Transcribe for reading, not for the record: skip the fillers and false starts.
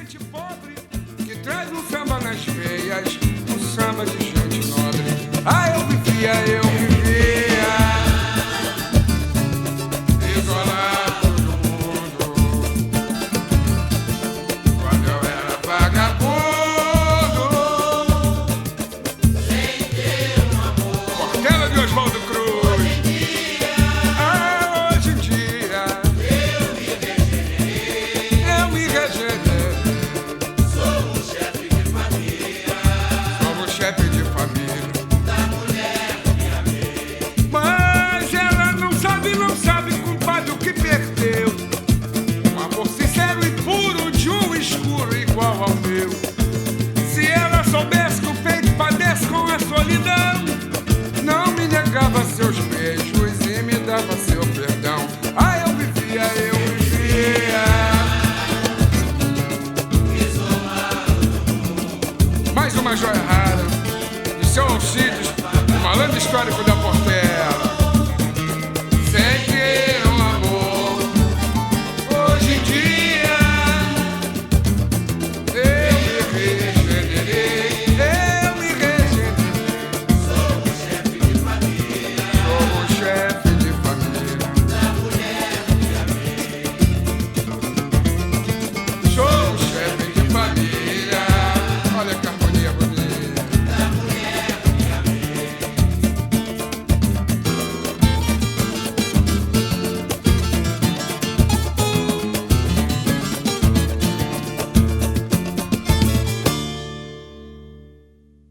gente pobre que traz um samba nas veias, um samba de gente nobre. Ah, eu vivia isolado do mundo quando eu era vagabundo. Sem ter um amor. Portela de Oswaldo Cruz. Hoje em dia eu me regenerei. Somos chefe de família. Somos chefe de família. Da mulher que me amei. Mas ela não sabe, compadre, o que perdeu. Um amor sincero e puro de um escuro igual ao meu. Se ela soubesse que o peito padece com a solidão, não me negava seus beijos e me dava seu perdão. Ah, eu vivia mais uma joia rara de seu Alcides, o malandro histórico da